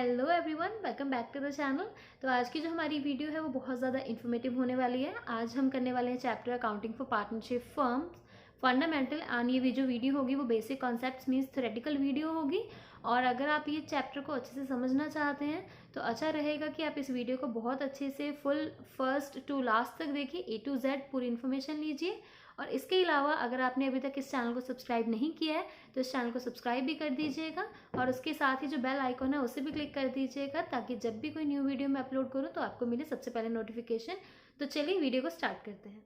Hello everyone, welcome back to the channel. तो आज की जो हमारी वीडियो है वो बहुत ज़्यादा इन्फॉर्मेटिव होने वाली है। आज हम करने वाले हैं chapter accounting for partnership firms fundamental. And ये जो वीडियो होगी वो basic concepts means theoretical video होगी। और अगर आप ये चैप्टर को अच्छे से समझना चाहते हैं तो अच्छा रहेगा कि आप इस वीडियो को बहुत अच्छे से फुल फर्स्ट टू लास्ट तक देखिए, A to Z पूरी इन्फॉर्मेशन लीजिए। और इसके अलावा अगर आपने अभी तक इस चैनल को सब्सक्राइब नहीं किया है तो इस चैनल को सब्सक्राइब भी कर दीजिएगा और उसके साथ ही जो बेल आइकॉन है उसे भी क्लिक कर दीजिएगा, ताकि जब भी कोई न्यू वीडियो मैं अपलोड करूँ तो आपको मिले सबसे पहले नोटिफिकेशन। तो चलिए वीडियो को स्टार्ट करते हैं।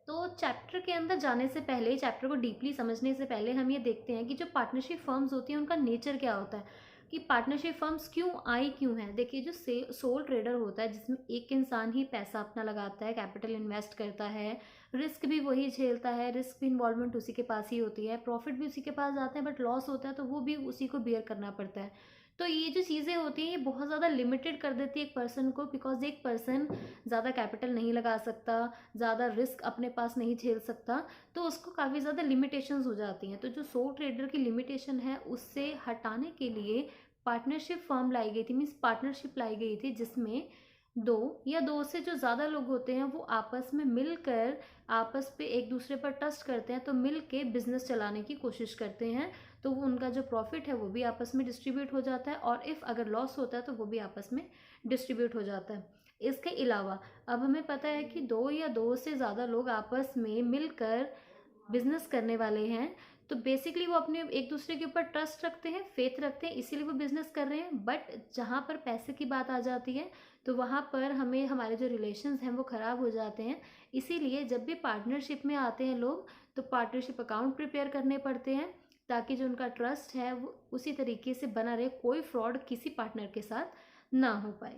तो चैप्टर के अंदर जाने से पहले, चैप्टर को डीपली समझने से पहले हम ये देखते हैं कि जो पार्टनरशिप फर्म्स होती हैं उनका नेचर क्या होता है, कि पार्टनरशिप फर्म्स क्यों हैं। देखिए, जो सोल ट्रेडर होता है जिसमें एक इंसान ही पैसा अपना लगाता है, कैपिटल इन्वेस्ट करता है, रिस्क भी वही झेलता है, रिस्क भी इन्वॉल्वमेंट उसी के पास ही होती है, प्रॉफिट भी उसी के पास जाते हैं, बट लॉस होता है तो वो भी उसी को बियर करना पड़ता है। तो ये जो चीज़ें होती हैं ये बहुत ज़्यादा लिमिटेड कर देती है एक पर्सन को, बिकॉज एक पर्सन ज़्यादा कैपिटल नहीं लगा सकता, ज़्यादा रिस्क अपने पास नहीं झेल सकता, तो उसको काफ़ी ज़्यादा लिमिटेशंस हो जाती हैं। तो जो सोल ट्रेडर की लिमिटेशन है उससे हटाने के लिए पार्टनरशिप फर्म लाई गई थी, मीन्स पार्टनरशिप लाई गई थी, जिसमें दो से जो ज़्यादा लोग होते हैं वो आपस में मिलकर आपस पे एक दूसरे पर ट्रस्ट करते हैं, तो मिल के बिजनेस चलाने की कोशिश करते हैं। तो वो उनका जो प्रॉफिट है वो भी आपस में डिस्ट्रीब्यूट हो जाता है, और इफ़ अगर लॉस होता है तो वो भी आपस में डिस्ट्रीब्यूट हो जाता है। इसके अलावा अब हमें पता है कि दो से ज़्यादा लोग आपस में मिलकर बिजनेस करने वाले हैं, तो बेसिकली वो अपने एक दूसरे के ऊपर ट्रस्ट रखते हैं, फेथ रखते हैं, इसीलिए वो बिजनेस कर रहे हैं। बट जहाँ पर पैसे की बात आ जाती है तो वहाँ पर हमें हमारे जो रिलेशंस हैं वो ख़राब हो जाते हैं। इसीलिए जब भी पार्टनरशिप में आते हैं लोग तो पार्टनरशिप अकाउंट प्रिपेयर करने पड़ते हैं, ताकि जो उनका ट्रस्ट है वो उसी तरीके से बना रहे, कोई फ्रॉड किसी पार्टनर के साथ ना हो पाए।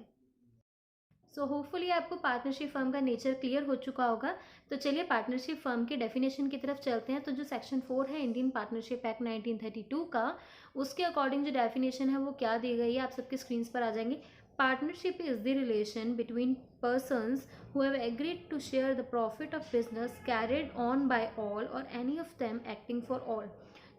सो होपफुली आपको पार्टनरशिप फर्म का नेचर क्लियर हो चुका होगा। तो चलिए पार्टनरशिप फर्म के डेफिनेशन की तरफ चलते हैं। तो जो सेक्शन 4 है इंडियन पार्टनरशिप एक्ट 1932 का, उसके अकॉर्डिंग जो डेफिनेशन है वो क्या दी गई है आप सबके स्क्रीन पर आ जाएंगे। Partnership is the relation between persons who have agreed to share the profit of business carried on by all or any of them acting for all।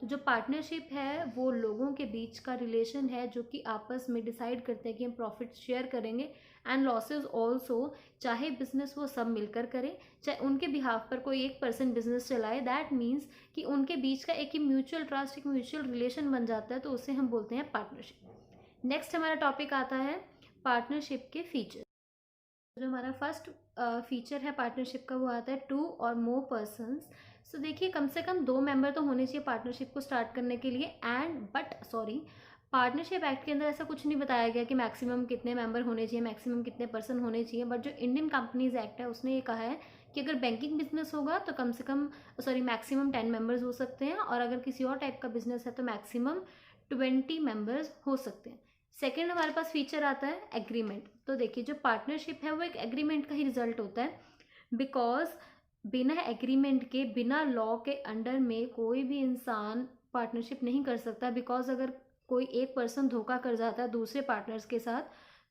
तो जो पार्टनरशिप है वो लोगों के बीच का रिलेशन है जो कि आपस में डिसाइड करते हैं कि हम प्रॉफिट शेयर करेंगे एंड लॉसेज ऑल्सो, चाहे बिजनेस वो सब मिलकर करें, चाहे उनके बिहाफ पर कोई एक पर्सन बिजनेस चलाए। दैट मीन्स कि उनके बीच का एक ही म्यूचुअल ट्रस्ट, एक म्यूचुअल रिलेशन बन जाता है, तो उसे हम बोलते हैं पार्टनरशिप। नेक्स्ट हमारा टॉपिक आता है पार्टनरशिप के फीचर। जो हमारा फर्स्ट फीचर है पार्टनरशिप का वो आता है 2 और मोर पर्सन्स। सो देखिए, कम से कम 2 मेंबर तो होने चाहिए पार्टनरशिप को स्टार्ट करने के लिए। पार्टनरशिप एक्ट के अंदर ऐसा कुछ नहीं बताया गया कि मैक्सिमम कितने मेंबर होने चाहिए, मैक्सिमम कितने पर्सन होने चाहिए। बट जो इंडियन कंपनीज एक्ट है उसने ये कहा है कि अगर बैंकिंग बिजनेस होगा तो मैक्सिमम 10 मेंबर्स हो सकते हैं, और अगर किसी और टाइप का बिजनेस है तो मैक्सिमम 20 मेंबर्स हो सकते हैं। सेकेंड हमारे पास फीचर आता है एग्रीमेंट। तो देखिए, जो पार्टनरशिप है वो एक एग्रीमेंट का ही रिजल्ट होता है, बिकॉज बिना एग्रीमेंट के, बिना लॉ के अंडर में कोई भी इंसान पार्टनरशिप नहीं कर सकता। बिकॉज अगर कोई एक पर्सन धोखा कर जाता है दूसरे पार्टनर्स के साथ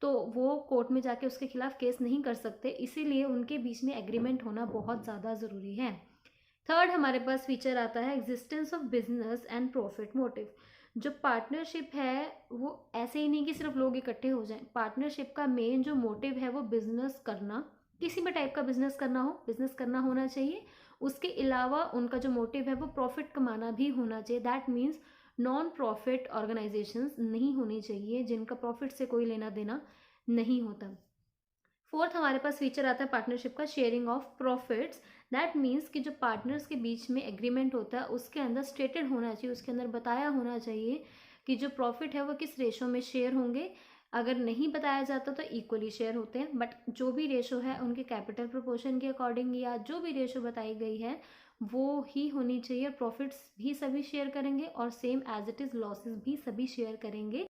तो वो कोर्ट में जाके उसके खिलाफ केस नहीं कर सकते, इसीलिए उनके बीच में एग्रीमेंट होना बहुत ज़्यादा ज़रूरी है। थर्ड हमारे पास फीचर आता है existence of business and profit motive. जो पार्टनरशिप है वो ऐसे ही नहीं कि सिर्फ लोग इकट्ठे हो जाएं। पार्टनरशिप का मेन जो मोटिव है वो बिजनेस करना, किसी भी टाइप का बिजनेस करना हो, बिजनेस करना होना चाहिए। उसके अलावा उनका जो मोटिव है वो प्रॉफिट कमाना भी होना चाहिए। That means non profit organisations नहीं होनी चाहिए जिनका प्रॉफिट से कोई लेना देना नहीं होता। फोर्थ हमारे पास फीचर आता है पार्टनरशिप का sharing of profits. That means कि जो पार्टनर्स के बीच में एग्रीमेंट होता है उसके अंदर स्टेटेड होना चाहिए, उसके अंदर बताया होना चाहिए कि जो प्रॉफिट है वो किस रेशो में शेयर होंगे। अगर नहीं बताया जाता तो इक्वली शेयर होते हैं, बट जो भी रेशो है उनके कैपिटल प्रोपोर्शन के अकॉर्डिंग या जो भी रेशो बताई गई है वो ही होनी चाहिए। प्रॉफिट्स भी सभी शेयर करेंगे और same as it is losses भी सभी शेयर करेंगे।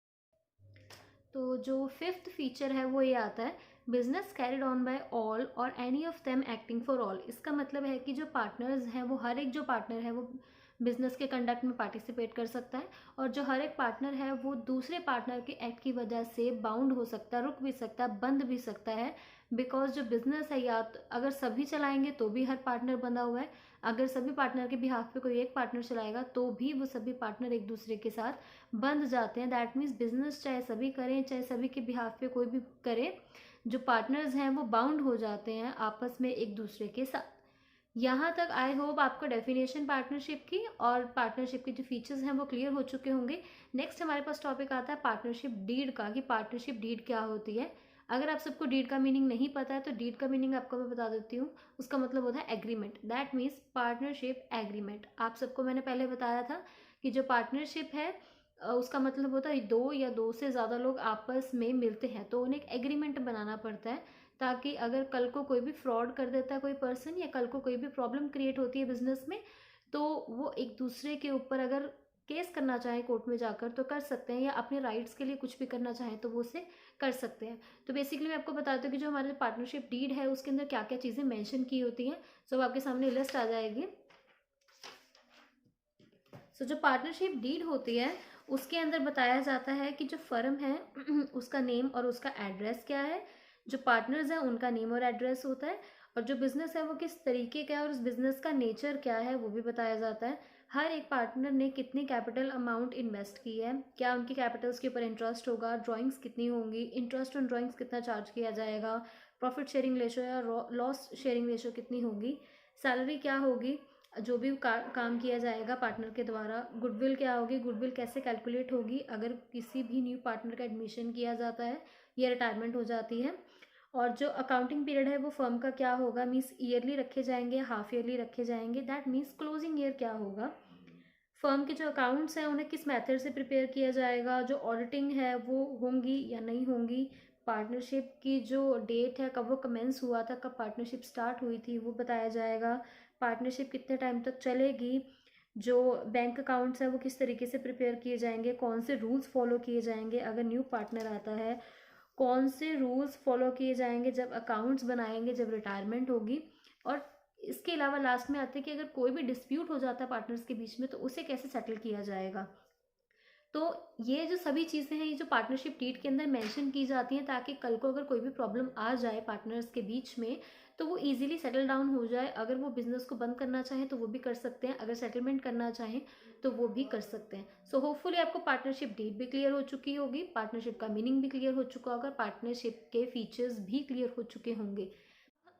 तो जो फिफ्थ फीचर है वो ये आता है business carried on by all और any of them acting for all. इसका मतलब है कि जो पार्टनर्स हैं वो, हर एक जो पार्टनर है वो बिजनेस के कंडक्ट में पार्टिसिपेट कर सकता है। और जो हर एक पार्टनर है वो दूसरे पार्टनर के एक्ट की वजह से बाउंड हो सकता है, रुक भी सकता है, बंद भी सकता है। बिकॉज जो बिजनेस है या तो अगर सभी चलाएंगे तो भी हर पार्टनर बंधा हुआ है, अगर सभी पार्टनर के बिहाफ पे कोई एक पार्टनर चलाएगा तो भी वो सभी पार्टनर एक दूसरे के साथ बंध जाते हैं। दैट मीन्स बिजनेस चाहे सभी करें चाहे सभी के बिहाफ पे कोई भी करे, जो पार्टनर्स हैं वो बाउंड हो जाते हैं आपस में एक दूसरे के साथ। यहाँ तक आई होप आपको डेफिनेशन पार्टनरशिप की और पार्टनरशिप के जो फीचर्स हैं वो क्लियर हो चुके होंगे। नेक्स्ट हमारे पास टॉपिक आता है पार्टनरशिप डीड का, कि पार्टनरशिप डीड क्या होती है। अगर आप सबको डीड का मीनिंग नहीं पता है तो डीड का मीनिंग आपको मैं बता देती हूँ। उसका मतलब होता है agreement. That means partnership agreement. आप सबको मैंने पहले बताया था कि जो पार्टनरशिप है उसका मतलब होता है दो या दो से ज़्यादा लोग आपस में मिलते हैं तो उन्हें एक एग्रीमेंट बनाना पड़ता है, ताकि अगर कल को कोई भी फ्रॉड कर देता है कोई पर्सन या कल को कोई भी प्रॉब्लम क्रिएट होती है बिजनेस में, तो वो एक दूसरे के ऊपर अगर केस करना चाहें कोर्ट में जाकर तो कर सकते हैं, या अपने राइट्स के लिए कुछ भी करना चाहें तो वो उसे कर सकते हैं। तो बेसिकली मैं आपको बताती हूँ कि जो हमारे पार्टनरशिप डीड है उसके अंदर क्या क्या चीज़ें मेंशन की होती हैं। सो आपके सामने लिस्ट आ जाएगी। सो जो पार्टनरशिप डीड होती है उसके अंदर बताया जाता है कि जो फर्म है उसका नेम और उसका एड्रेस क्या है, जो पार्टनर्स हैं उनका नेम और एड्रेस होता है, और जो बिजनेस है वो किस तरीके का है और उस बिजनेस का नेचर क्या है वो भी बताया जाता है। हर एक पार्टनर ने कितनी कैपिटल अमाउंट इन्वेस्ट की है, क्या उनकी कैपिटल्स के ऊपर इंटरेस्ट होगा, ड्राइंग्स कितनी होंगी, इंटरेस्ट ऑन ड्राइंग्स कितना चार्ज किया जाएगा, प्रॉफिट शेयरिंग रेशो या लॉस शेयरिंग रेशो कितनी होगी, सैलरी क्या होगी जो भी काम किया जाएगा पार्टनर के द्वारा, गुडविल क्या होगी, गुडविल कैसे कैलकुलेट होगी अगर किसी भी न्यू पार्टनर का एडमिशन किया जाता है या रिटायरमेंट हो जाती है, और जो अकाउंटिंग पीरियड है वो फर्म का क्या होगा, मीन्स ईयरली रखे जाएंगे, हाफ ईयरली रखे जाएंगे, दैट मीन्स क्लोजिंग ईयर क्या होगा, फर्म के जो अकाउंट्स हैं उन्हें किस मेथड से प्रिपेयर किया जाएगा, जो ऑडिटिंग है वो होंगी या नहीं होंगी, पार्टनरशिप की जो डेट है कब वो कमेंस हुआ था, कब पार्टनरशिप स्टार्ट हुई थी वो बताया जाएगा, पार्टनरशिप कितने टाइम तक चलेगी, जो बैंक अकाउंट्स हैं वो किस तरीके से प्रिपेयर किए जाएंगे, कौन से रूल्स फॉलो किए जाएंगे अगर न्यू पार्टनर आता है, कौन से रूल्स फॉलो किए जाएंगे जब अकाउंट्स बनाएंगे जब रिटायरमेंट होगी, और इसके अलावा लास्ट में आते हैं कि अगर कोई भी डिस्प्यूट हो जाता है पार्टनर्स के बीच में तो उसे कैसे सेटल किया जाएगा। तो ये जो सभी चीज़ें हैं ये जो पार्टनरशिप डीड के अंदर मेंशन की जाती हैं, ताकि कल को अगर कोई भी प्रॉब्लम आ जाए पार्टनर्स के बीच में तो वो इजीली सेटल डाउन हो जाए। अगर वो बिजनेस को बंद करना चाहें तो वो भी कर सकते हैं, अगर सेटलमेंट करना चाहें तो वो भी कर सकते हैं। सो होपफुली आपको पार्टनरशिप डीड भी क्लियर हो चुकी होगी, पार्टनरशिप का मीनिंग भी क्लियर हो चुका होगा, पार्टनरशिप के फीचर्स भी क्लियर हो चुके होंगे।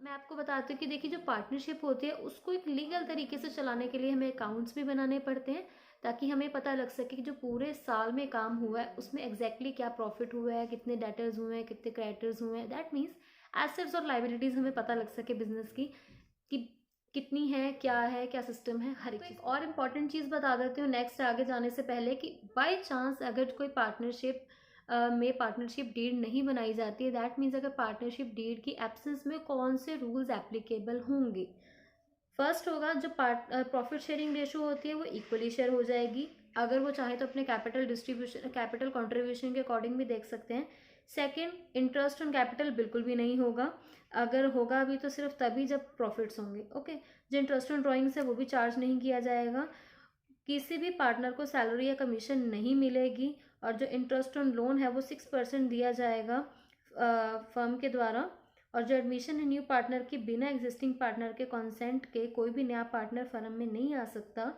मैं आपको बताती हूँ कि देखिए जो पार्टनरशिप होती है उसको एक लीगल तरीके से चलाने के लिए हमें अकाउंट्स भी बनाने पड़ते हैं, ताकि हमें पता लग सके कि जो पूरे साल में काम हुआ है उसमें एग्जैक्टली क्या प्रॉफिट हुआ है, कितने डेटर्स हुए हैं, कितने क्रेडिटर्स हुए हैं, दैट मीन्स एसेट्स और लाइबिलिटीज़ हमें पता लग सके बिजनेस की कि कितनी है, क्या सिस्टम है, हर एक चीज़। और इम्पॉर्टेंट चीज़ बता देती हूँ नेक्स्ट आगे जाने से पहले कि बाय चांस अगर कोई पार्टनरशिप में पार्टनरशिप डीड नहीं बनाई जाती है, दैट मीन्स अगर पार्टनरशिप डीड की एब्सेंस में कौन से रूल्स एप्लीकेबल होंगे। फर्स्ट होगा जो प्रॉफिट शेयरिंग रेशो होती है वो इक्वली शेयर हो जाएगी, अगर वो चाहे तो अपने कैपिटल डिस्ट्रीब्यूशन कैपिटल कंट्रीब्यूशन के अकॉर्डिंग भी देख सकते हैं। सेकंड, इंटरेस्ट ऑन कैपिटल बिल्कुल भी नहीं होगा, अगर होगा भी तो सिर्फ तभी जब प्रॉफिट्स होंगे। ओके, जो इंटरेस्ट ऑन ड्राइंग्स है वो भी चार्ज नहीं किया जाएगा, किसी भी पार्टनर को सैलरी या कमीशन नहीं मिलेगी, और जो इंटरेस्ट ऑन लोन है वो 6% दिया जाएगा फर्म के द्वारा, और जो एडमिशन है न्यू पार्टनर की बिना एग्जिस्टिंग पार्टनर के कंसेंट के कोई भी नया पार्टनर फर्म में नहीं आ सकता,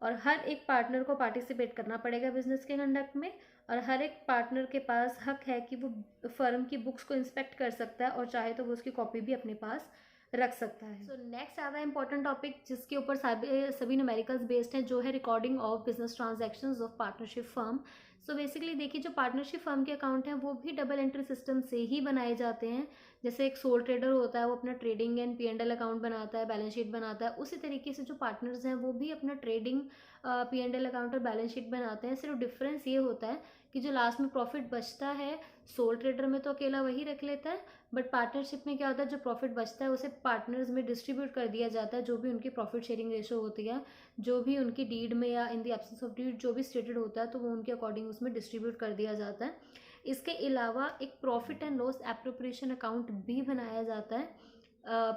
और हर एक पार्टनर को पार्टिसिपेट करना पड़ेगा बिजनेस के कंडक्ट में, और हर एक पार्टनर के पास हक है कि वो फर्म की बुक्स को इंस्पेक्ट कर सकता है और चाहे तो वो उसकी कॉपी भी अपने पास रख सकता है। सो नेक्स्ट आता है इंपॉर्टेंट टॉपिक जिसके ऊपर सभी न्यूमेरिकल्स बेस्ड हैं, जो है recording of business transactions of partnership firm. So basically देखिए जो पार्टनरशिप फर्म के अकाउंट हैं वो भी डबल एंट्री सिस्टम से ही बनाए जाते हैं। जैसे एक सोल ट्रेडर होता है वो अपना ट्रेडिंग एंड P&L अकाउंट बनाता है, बैलेंस शीट बनाता है, उसी तरीके से जो पार्टनर्स हैं वो भी अपना ट्रेडिंग P&L अकाउंट और बैलेंस शीट बनाते हैं। सिर्फ डिफरेंस ये होता है कि जो लास्ट में प्रॉफिट बचता है सोल ट्रेडर में तो अकेला वही रख लेता है, बट पार्टनरशिप में क्या होता है जो प्रॉफिट बचता है उसे पार्टनर्स में डिस्ट्रीब्यूट कर दिया जाता है, जो भी उनकी प्रॉफिट शेयरिंग रेशो होती है, जो भी उनकी डीड में या in the absence of deed जो भी स्टेटेड होता है तो वो उनके अकॉर्डिंग उसमें डिस्ट्रीब्यूट कर दिया जाता है। इसके अलावा एक profit and loss appropriation account भी बनाया जाता है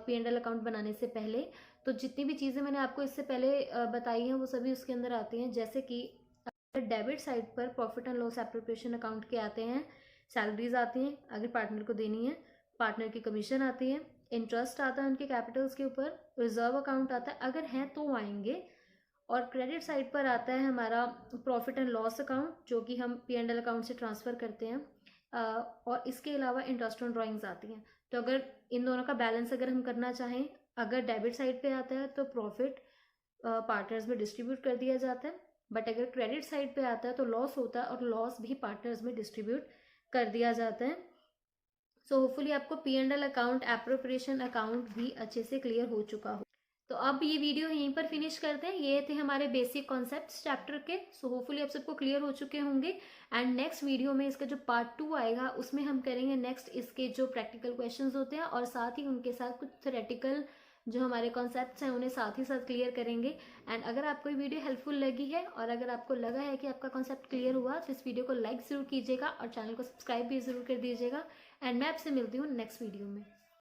P&L अकाउंट बनाने से पहले, तो जितनी भी चीज़ें मैंने आपको इससे पहले बताई हैं वो सभी उसके अंदर आती हैं। जैसे कि डेबिट साइड पर profit and loss appropriation account के आते हैं, सैलरीज आती हैं अगर पार्टनर को देनी है, पार्टनर की कमीशन आती है, इंटरेस्ट आता है उनके कैपिटल्स के ऊपर, रिजर्व अकाउंट आता है अगर हैं तो आएंगे, और क्रेडिट साइड पर आता है हमारा प्रॉफिट एंड लॉस अकाउंट जो कि हम P&L अकाउंट से ट्रांसफ़र करते हैं, और इसके अलावा इंटरेस्ट ऑन ड्राइंग्स आती हैं। तो अगर इन दोनों का बैलेंस अगर हम करना चाहें, अगर डेबिट साइड पे आता है तो प्रॉफिट पार्टनर्स में डिस्ट्रीब्यूट कर दिया जाता है, बट अगर क्रेडिट साइड पे आता है तो लॉस होता है और लॉस भी पार्टनर्स में डिस्ट्रीब्यूट कर दिया जाता है। सो होपफुली आपको P&L अकाउंट, एप्रोप्रिएशन अकाउंट भी अच्छे से क्लियर हो चुका हो। तो अब ये वीडियो यहीं पर फिनिश करते हैं। ये थे हमारे बेसिक कॉन्सेप्ट्स चैप्टर के। सो होपफुली आप सबको क्लियर हो चुके होंगे। एंड नेक्स्ट वीडियो में इसका जो पार्ट 2 आएगा उसमें हम करेंगे नेक्स्ट इसके जो प्रैक्टिकल क्वेश्चंस होते हैं, और साथ ही उनके साथ कुछ थ्योरेटिकल जो हमारे कॉन्सेप्ट्स हैं उन्हें साथ ही साथ क्लियर करेंगे। एंड अगर आपको ये वीडियो हेल्पफुल लगी है और अगर आपको लगा है कि आपका कॉन्सेप्ट क्लियर हुआ तो इस वीडियो को लाइक ज़रूर कीजिएगा और चैनल को सब्सक्राइब भी ज़रूर कर दीजिएगा। एंड मैं आपसे मिलती हूँ नेक्स्ट वीडियो में।